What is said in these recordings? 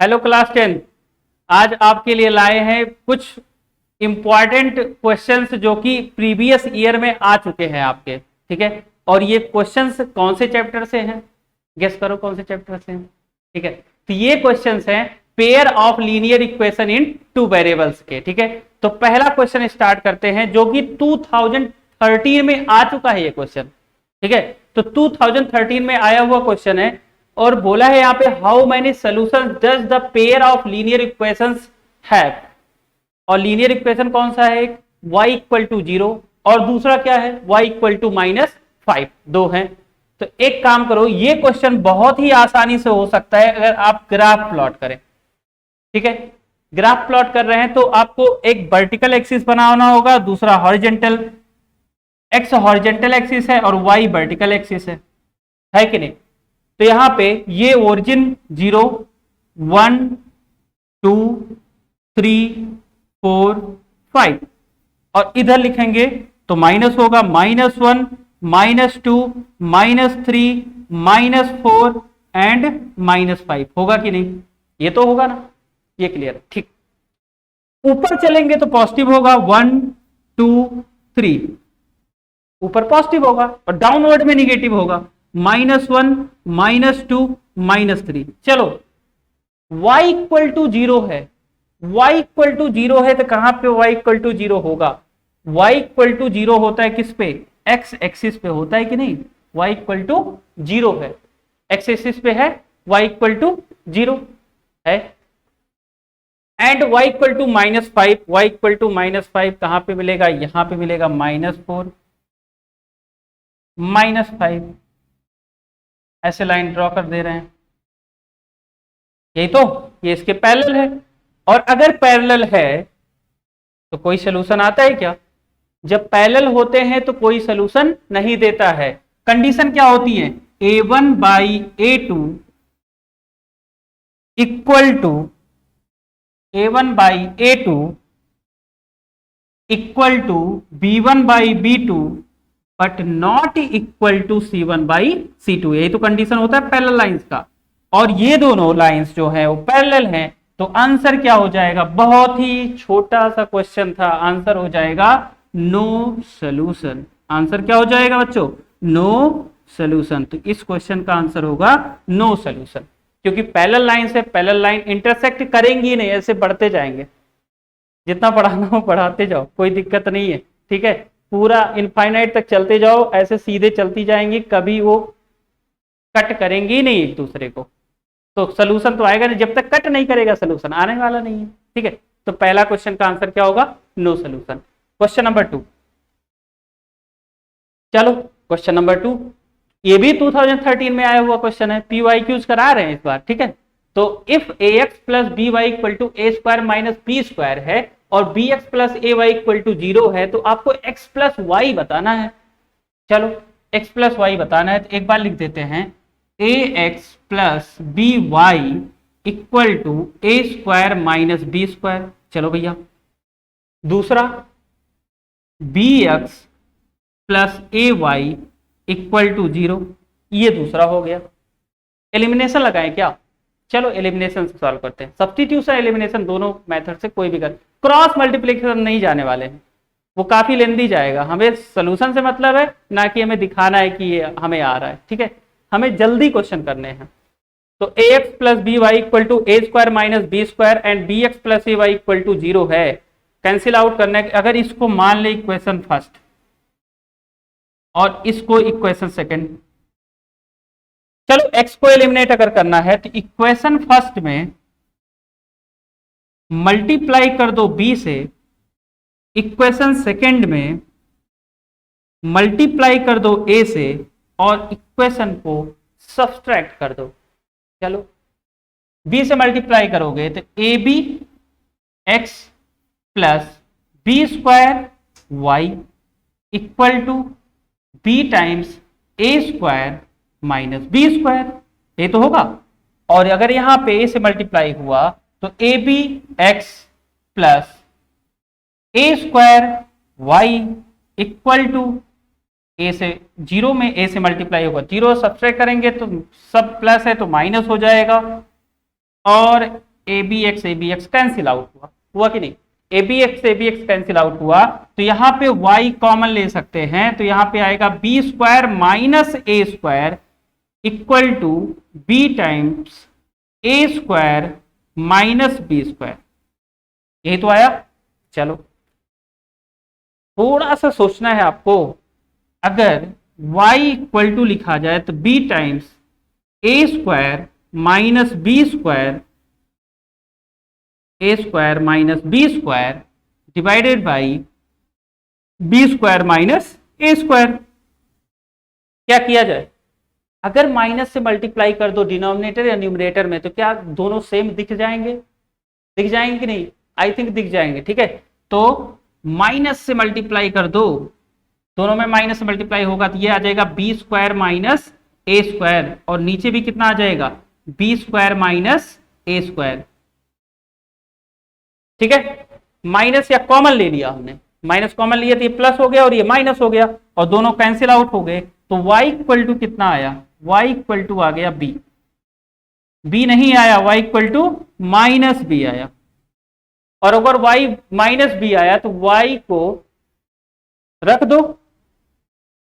Hello class 10। आज आपके लिए लाए हैं कुछ इंपॉर्टेंट क्वेश्चंस जो कि प्रीवियस ईयर में आ चुके हैं आपके, ठीक है। और ये क्वेश्चंस कौन से चैप्टर से हैं, गेस करो कौन से चैप्टर से हैं, ठीक है। तो ये क्वेश्चंस हैं pair of linear equation in two variables के, ठीक है। तो पहला क्वेश्चन स्टार्ट करते हैं जो कि 2013 में आ चुका है ये क्वेश्चन, ठीक है। तो 2013 में आया हुआ क्वेश्चन है और बोला है यहाँ पे how many solution does the pair of linear equations have. और लीनियर इक्वेशन कौन सा है, एक y इक्वल टू 0 और दूसरा क्या है y इक्वल टू -5, दो हैं। तो एक काम करो, ये क्वेश्चन बहुत ही आसानी से हो सकता है अगर आप ग्राफ प्लॉट करें, ठीक है। ग्राफ प्लॉट कर रहे हैं तो आपको एक वर्टिकल एक्सिस बनाना होगा, दूसरा हॉरिजॉन्टल, x हॉरिजॉन्टल एक्सिस है और y वर्टिकल एक्सिस है कि नहीं। तो यहां पे ये ओरिजिन 0 1 2 3 4 5 और इधर लिखेंगे तो माइनस होगा -1 -2 -3 -4 एंड -5 होगा कि नहीं, ये तो होगा ना, ये क्लियर, ठीक। ऊपर चलेंगे तो पॉजिटिव होगा 1 2 3, ऊपर पॉजिटिव होगा और डाउनवर्ड में निगेटिव होगा -1 -2 -3। चलो y इक्वल टू 0 है, y इक्वल टू 0 है तो कहां पे y इक्वल टू 0 होगा, y इक्वल टू 0 होता है किस पे, x एक्सिस पे होता है कि नहीं। y इक्वल टू 0 है, x एक्सिस पे है, y इक्वल टू 0 है। And y equal to -5, y equal to -5 कहां पे मिलेगा, यहां पे मिलेगा -4 -5, ऐसे लाइन ड्रॉ कर दे रहे हैं, यही तो, ये इसके पैरेलल है। और अगर पैरेलल है तो कोई सलूशन आता है क्या, जब पैरेलल होते हैं तो कोई सलूशन नहीं देता है। कंडीशन क्या होती है, a1 by a2 equal to a1 by a2 equal to b1 by b2 but not equal to c1 by c2, यही तो कंडीशन होता है पैरेलल लाइंस का। और ये दोनों लाइंस जो है वो पैरेलल हैं, तो आंसर क्या हो जाएगा, बहुत ही छोटा सा क्वेश्चन था, आंसर हो जाएगा नो सॉल्यूशन। आंसर क्या हो जाएगा बच्चों, नो सॉल्यूशन। तो इस क्वेश्चन का आंसर होगा नो सॉल्यूशन, क्योंकि पैरेलल लाइन से पैरेलल लाइन इंटरसेक्ट करेंगी नहीं, ऐसे बढ़ते जाएंगे, जितना पढ़ाना हो पढ़ाते जाओ, कोई दिक्कत नहीं है, ठीक है। पूरा इनफाइनाइट तक चलते जाओ, ऐसे सीधे चलती जाएंगी, कभी वो कट करेंगी नहीं एक दूसरे को, तो सलूशन तो आएगा नहीं, जब तक कट नहीं करेगा सलूशन आने वाला नहीं है, ठीक है। तो पहला क्वेश्चन का आंसर क्या होगा, नो सलूशन। क्वेश्चन नंबर 2, चलो क्वेश्चन नंबर 2, ये भी 2013 में आया हुआ क्वेश्चन है, PYQs करा रहे हैं इस बार, ठीक है। तो if ax plus b y equal to a square minus b square है और bx plus a y equal to 0 है, तो आपको x प्लस वाई बताना है। चलो x प्लस वाई बताना है, तो एक बार लिख देते हैं ax plus b y equal to a square minus b square. चलो भैया, दूसरा bx plus a y equal to 0, ये दूसरा हो गया। एलिमिनेशन लगाएं क्या, चलो एलिमिनेशन से सॉल्व करते हैं, सब्स्टिट्यूशन एलिमिनेशन दोनों मेथड से कोई भी कर, क्रॉस मल्टीप्लिकेशन नहीं जाने वाले हैं, वो काफी लेंदी जाएगा। हमें सॉल्यूशन से मतलब है, ना कि हमें दिखाना है कि ये हमें आ रहा है, ठीक है। हमें जल्दी क्वेश्चन करने हैं। तो ax plus b y equal to a square minus b square and bx plus a y equal to 0 है, कैंसिल आउट करना है। अगर इसको मान ले इक्वेशन फर्स्ट और इसको इक्वेशन सेकंड, चलो x को एलिमिनेट अगर करना है तो इक्वेशन फर्स्ट में मल्टीप्लाई कर दो b से, इक्वेशन सेकंड में मल्टीप्लाई कर दो a से और इक्वेशन को सब्सट्रैक्ट कर दो। चलो b से मल्टीप्लाई करोगे तो a b x plus b square y equal to b times a square minus b square, ये तो होगा। और अगर यहां पे ए से मल्टीप्लाई हुआ तो a b x plus a square y equal to a से 0 में ए से मल्टीप्लाई होगा 0, सब्सट्रैक्ट करेंगे तो सब प्लस है तो माइनस हो जाएगा, और a b x cancel out हुआ कि नहीं, a b x cancel out हुआ, तो यहाँ पे y कॉमन ले सकते हैं, तो यहाँ पे आएगा b square minus a square equal to b times a square minus b square, यही तो आया। चलो थोड़ा सा सोचना है आपको, अगर y इक्वल टू लिखा जाए तो b times a square minus b square, a square minus b square divided by b square minus a square. क्या किया जाए, अगर माइनस से मल्टीप्लाई कर दो डिनोमिनेटर या न्यूमरेटर में, तो क्या दोनों सेम दिख जाएंगे, दिख जाएंगे कि नहीं, आई थिंक दिख जाएंगे। ठीक है, तो माइनस से मल्टीप्लाई कर दो, दोनों में माइनस से मल्टीप्लाई होगा तो ये आ जाएगा B square minus a square, और नीचे भी कितना आ जाएगा B square minus a square. ठीक है, माइनस या कॉमन ले लिया हमने, माइनस कॉमन लिया तो ये प्लस हो गया और ये माइनस हो गया, और दोनों कैंसिल आउट हो गए, तो y इक्वल टू कितना आया, y इक्वल टू आ गया b, b नहीं आया, y equal to minus b आया। और अगर y माइनस बी आया तो y को रख दो,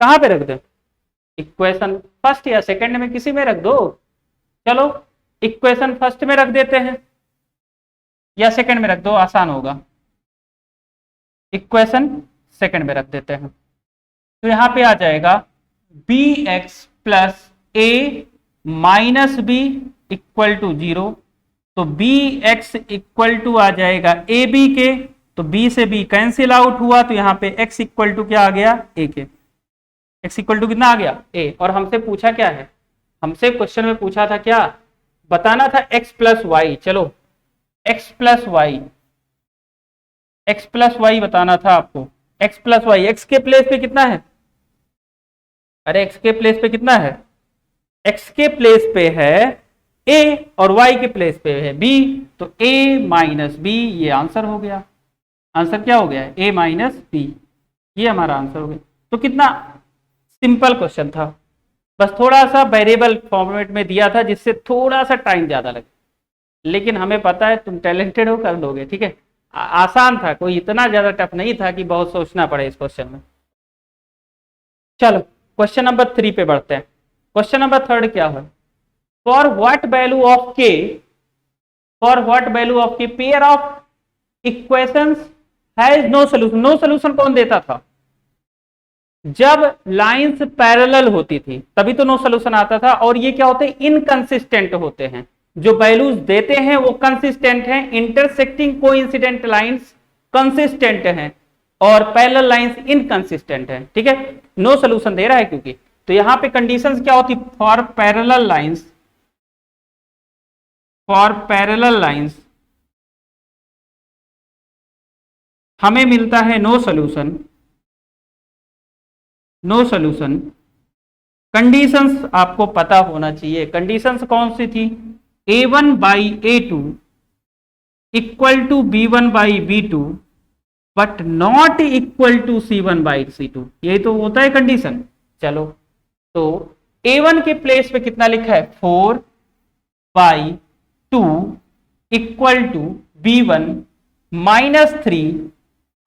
कहां पे रख दो, इक्वेशन फर्स्ट या सेकंड में किसी में रख दो। चलो इक्वेशन फर्स्ट में रख देते हैं या सेकंड में रख दो, आसान होगा, इक्वेशन सेकंड में रख देते हैं। तो यहां पे आ जाएगा b x plus a minus b equal to 0, तो बी एक्स इक्वल टू आ जाएगा ए बी के, तो b से b कैंसिल आउट हुआ, तो यहाँ पे x इक्वल टू क्या आ गया a के, x इक्वल टू कितना आ गया a। और हमसे पूछा क्या है, हमसे क्वेश्चन में पूछा था क्या, बताना था x प्लस वाई। चलो x प्लस वाई बताना था आपको, x प्लस वाई, x के प्लेस पे कितना है, अरे x के प्लेस पे कितना है, x के प्लेस पे है a और y के प्लेस पे है b, तो a माइनस बी, ये आंसर हो गया, आंसर क्या हो गया a माइनस बी, ये हमारा आंसर हो गया। तो कितना सिंपल क्वेश्चन था, बस थोड़ा सा वेरिएबल फॉर्मेट में दिया था जिससे थोड़ा सा टाइम ज्यादा लगे, लेकिन हमें पता है तुम टैलेंटेड हो, कर लोगे। ठीक है, आसान था, कोई इतना ज्यादा टफ नहीं था कि बहुत सोचना पड़े इस क्वेश्चन में। चलो क्वेश्चन नंबर 3 पे बढ़ते हैं। क्वेश्चन नंबर 3 क्या है, for what value of k, for what value of k pair of equations has no solution. No solution कौन देता था, जब लाइंस पैरेलल होती थी तभी तो नो सोल्यूशन आता था, और ये क्या होते हैं, इनकंसिस्टेंट होते हैं, जो वैल्यूज देते हैं वो कंसिस्टेंट हैं, इंटरसेक्टिंग कोइंसिडेंट लाइंस कंसिस्टेंट हैं और पैरेलल लाइंस इनकंसिस्टेंट हैं। ठीक है, नो सोल्यूशन दे रहा है क्योंकि, तो यहां पे कंडीशंस क्या होती, for parallel lines, for parallel lines हमें मिलता है no solution, no solution. Conditions आपको पता होना चाहिए, कंडीशंस कौन सी थी, a1 by a2 equal to b1 by b2 but not equal to c1 by c2, यही तो होता है कंडीशन। चलो तो a1 के प्लेस पे कितना लिखा है 4 by 2 equal to b1 minus 3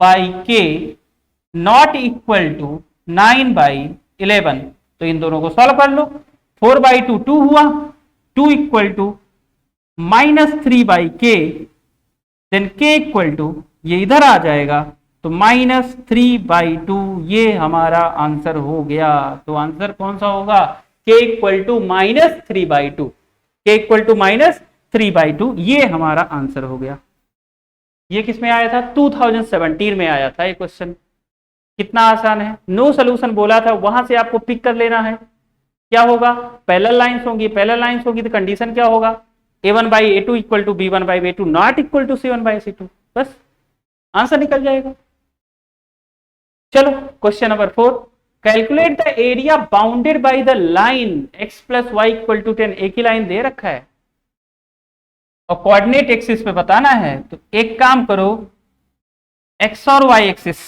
by k not equal to 9 by 11। तो इन दोनों को सॉल्व कर लो, 4 बाई 2 2 हुआ, 2 equal to minus 3 by k, then k equal to ये इधर आ जाएगा, तो माइनस 3 बाई 2, ये हमारा आंसर हो गया। तो आंसर कौन सा होगा, k equal to minus 3 by 2, k equal to minus 3 by 2, ये हमारा आंसर हो गया। ये किस में आया था, 2017 में आया था ये क्वेश्चन। कितना आसान है, नो सोल्यूशन बोला था, वहां से आपको पिक कर लेना है। क्या होगा, पैरेलल लाइंस होंगी, पैरेलल लाइंस होगी तो कंडीशन क्या होगा, a1 by a2 equal to b1 by b2 not equal to c1 by c2, बस आंसर निकल जाएगा। चलो question number 4, calculate the area bounded by the line x plus y equal to 10। एक ही line दे रखा है और कोऑर्डिनेट एक्सिस पे बताना है, तो एक काम करो, x और y एक्सिस,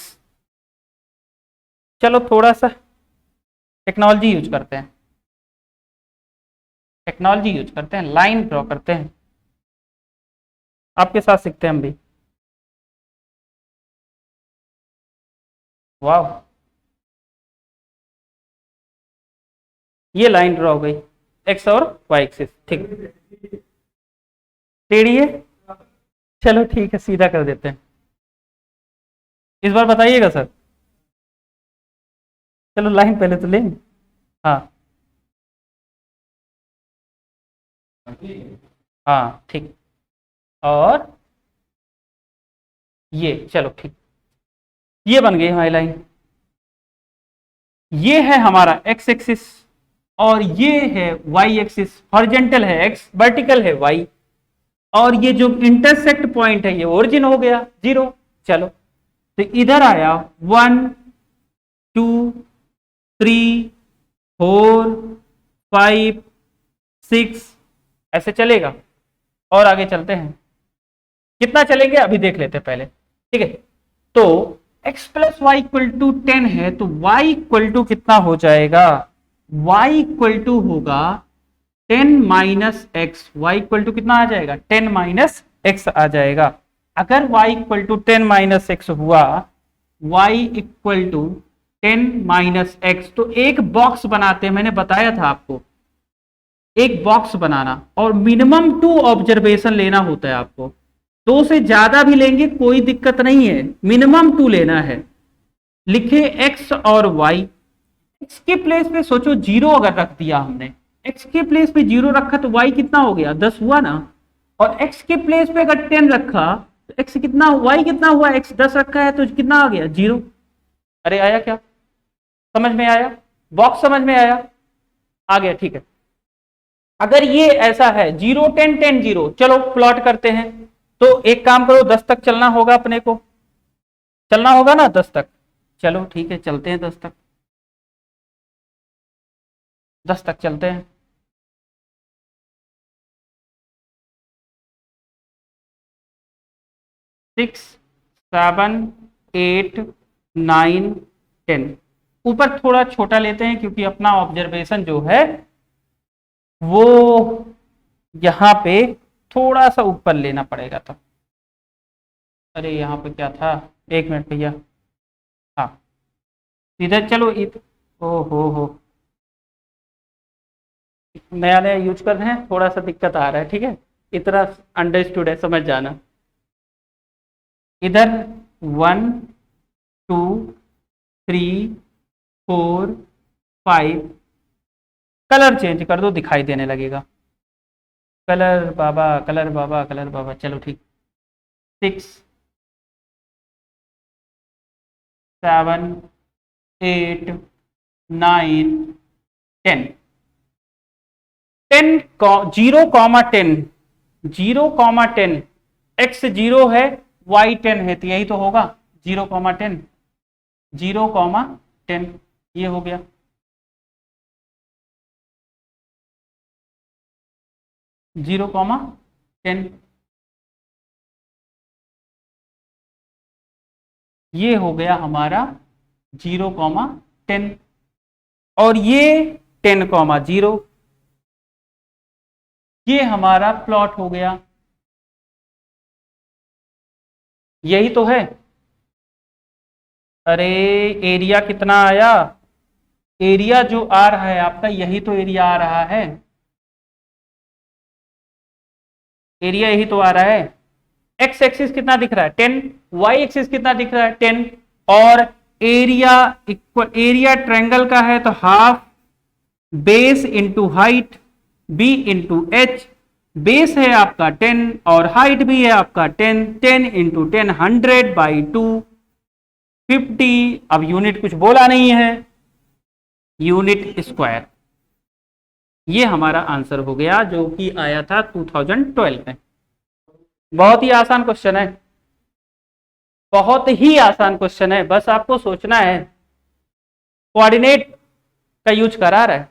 चलो थोड़ा सा टेक्नोलॉजी यूज करते हैं, टेक्नोलॉजी यूज करते हैं, लाइन ड्रॉ करते हैं। आपके साथ सीखते हैं हम भी। वाह, ये लाइन ड्रॉ हो गई, एक्स और वाई एक्सिस, ठीक। टेढ़ी है, चलो ठीक है, सीधा कर देते हैं। इस बार बताइएगा सर। चलो लाइन पहले तो लें। हाँ हाँ ठीक। और ये चलो ठीक, ये बन गई हमारी लाइन। ये है हमारा एक्स एक्सिस और ये है वाई एक्सिस, हॉरिजेंटल है एक्स, वर्टिकल है वाई, और ये जो इंटरसेक्ट पॉइंट है ये ओरिजिन हो गया 0। चलो तो इधर आया 1 2 3 4 5 6, ऐसे चलेगा। और आगे चलते हैं, कितना चलेंगे अभी देख लेते हैं पहले, ठीक है। तो x plus y equal to 10 है, तो y इक्वल टू कितना हो जाएगा, y इक्वल टू होगा 10 minus x, y equal to कितना आ जाएगा 10 माइनस एक्स आ जाएगा। अगर y equal to 10 minus x हुआ, y equal to 10 minus x, तो एक बॉक्स बनाते हैं, मैंने बताया था आपको एक बॉक्स बनाना, और मिनिमम 2 ऑब्जर्वेशन लेना होता है आपको। 2 से ज्यादा भी लेंगे कोई दिक्कत नहीं है, मिनिमम 2 लेना है। लिखे x और y, x के प्लेस पे सोचो 0 अगर रख दिया हमने, x के प्लेस पे 0 रखा तो y कितना हो गया 10 हुआ ना, और x के प्लेस पे अगर 10 रखा तो x कितना, y कितना हुआ, x 10 रखा है तो कितना आ गया 0। अरे आया क्या, समझ में आया, बॉक्स समझ में आया, आ गया, ठीक है। अगर ये ऐसा है 0 10 10 0, चलो प्लॉट करते हैं। तो एक काम करो, 10 तक चलना होगा, अपने को चलना होगा ना 10 तक, चलो ठीक है चलते हैं 10 तक, 10 तक चलते हैं। सिक्स 7 8 9 10, ऊपर थोड़ा छोटा लेते हैं क्योंकि अपना ऑब्जर्वेशन जो है वो यहाँ पे थोड़ा सा ऊपर लेना पड़ेगा। तो अरे यहाँ पे क्या था, एक मिनट भैया, हाँ इधर चलो ओ हो, नया नया यूज कर रहे हैं, थोड़ा सा दिक्कत आ रहा है, ठीक है, इतना अंडरस्टूड है, समझ जाना। इधर 1 2 3 4 5, कलर चेंज कर दो दिखाई देने लगेगा, कलर बाबा कलर बाबा कलर बाबा, चलो ठीक। 6 7 8 9 10, 10 0 10 एक्स 0 है वाई 10 है, तो यही तो होगा 0 10 ये हो गया। जीरो कॉमा 10, ये हो गया हमारा 0 10, और ये 10 0, ये हमारा प्लॉट हो गया, यही तो है। अरे एरिया कितना आया, एरिया जो आ रहा है आपका यही तो एरिया आ रहा है, एरिया यही तो आ रहा है। एक्स एक्सिस कितना दिख रहा है 10, वाई एक्सिस कितना दिख रहा है 10, और एरिया इक्वल, एरिया ट्रायंगल का है तो half base into height, b into h, base है आपका 10 और हाइट भी है आपका 10, 10 इंटू 10 100/2 50, अब यूनिट कुछ बोला नहीं है, यूनिट स्क्वायर। ये हमारा आंसर हो गया जो कि आया था 2012 में। बहुत ही आसान क्वेश्चन है, बहुत ही आसान क्वेश्चन है, बस आपको सोचना है। कोऑर्डिनेट का यूज करा रहा है,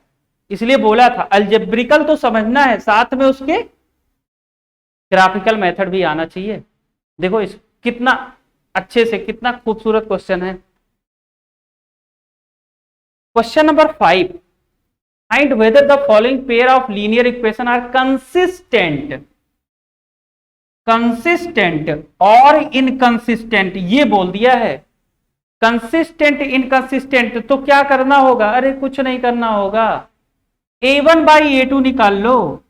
इसलिए बोला था अलजेब्रिकल तो समझना है, साथ में उसके ग्राफिकल मेथड भी आना चाहिए। देखो इस कितना अच्छे से, कितना खूबसूरत क्वेश्चन है। Question number 5, find whether the following pair of linear equation are consistent. Consistent और इनकंसिस्टेंट ये बोल दिया है। कंसिस्टेंट इनकंसिस्टेंट तो क्या करना होगा, अरे कुछ नहीं करना होगा, A1/A2 निकाल लो।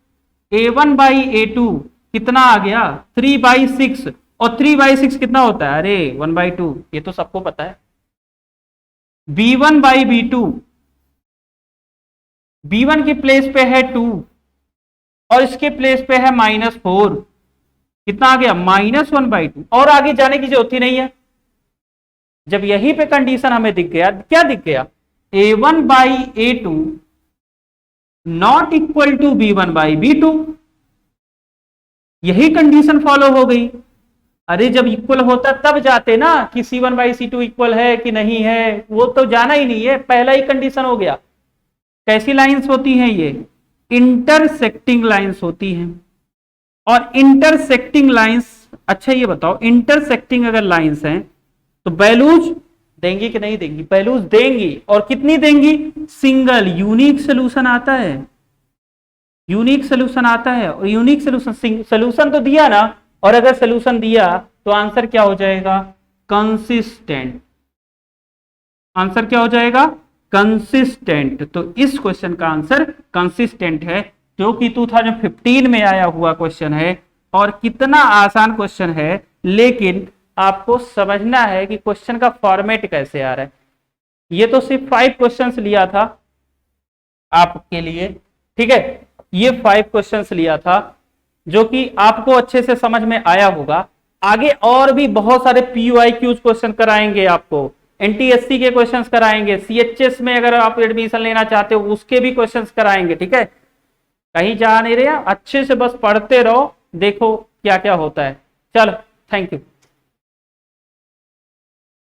A1/A2 कितना आ गया 3/6, और 3/6 कितना होता है, अरे 1/2, ये तो सबको पता है। B1/B2, B1 की प्लेस पे है 2 और इसके प्लेस पे है -4, कितना आ गया -1/2, और आगे जाने की जरूरत ही नहीं है। जब यहीं पे कंडीशन हमें दिख गया, क्या दिख गया, A1/A2 not equal to B1/B2, यही कंडीशन फॉलो हो गई। अरे जब इक्वल होता तब जाते ना कि C1/C2 इक्वल है कि नहीं है, वो तो जाना ही नहीं है, पहला ही कंडीशन हो गया। कैसी लाइंस होती हैं ये, इंटरसेक्टिंग लाइंस होती हैं। और इंटरसेक्टिंग लाइंस, अच्छा ये बताओ, इंटरसेक्टिंग अगर लाइंस हैं तो वैल्यूज देंगी कि नहीं देंगी, वैल्यूज देंगी, और कितनी देंगी, सिंगल यूनिक सोल्यूशन आता है, यूनिक सोल्यूशन आता है। और यूनिक सोल्यूशन तो दिया ना, और अगर सोल्यूशन दिया तो आंसर क्या हो जाएगा, कंसिस्टेंट। आंसर क्या हो जाएगा, कंसिस्टेंट। तो इस क्वेश्चन का आंसर कंसिस्टेंट है, जो कि 2015 में आया हुआ क्वेश्चन है। और कितना आसान क्वेश्चन है, लेकिन आपको समझना है कि क्वेश्चन का फॉर्मेट कैसे आ रहा है। ये तो सिर्फ 5 क्वेश्चंस लिया था आपके लिए, ठीक है, ये 5 क्वेश्चंस लिया था, जो कि आपको अच्छे से समझ में आया होगा। आगे और भी बहुत सारे PYQ क्वेश्चन कराएंगे आपको, NTSC के क्वेश्चंस कराएंगे, CHS में अगर आप एडमिशन लेना चाहते हो उसके भी क्वेश्चंस कराएंगे, ठीक है। कहीं जा नहीं रहे, अच्छे से बस पढ़ते रहो, देखो क्या क्या होता है। चलो, थैंक यू।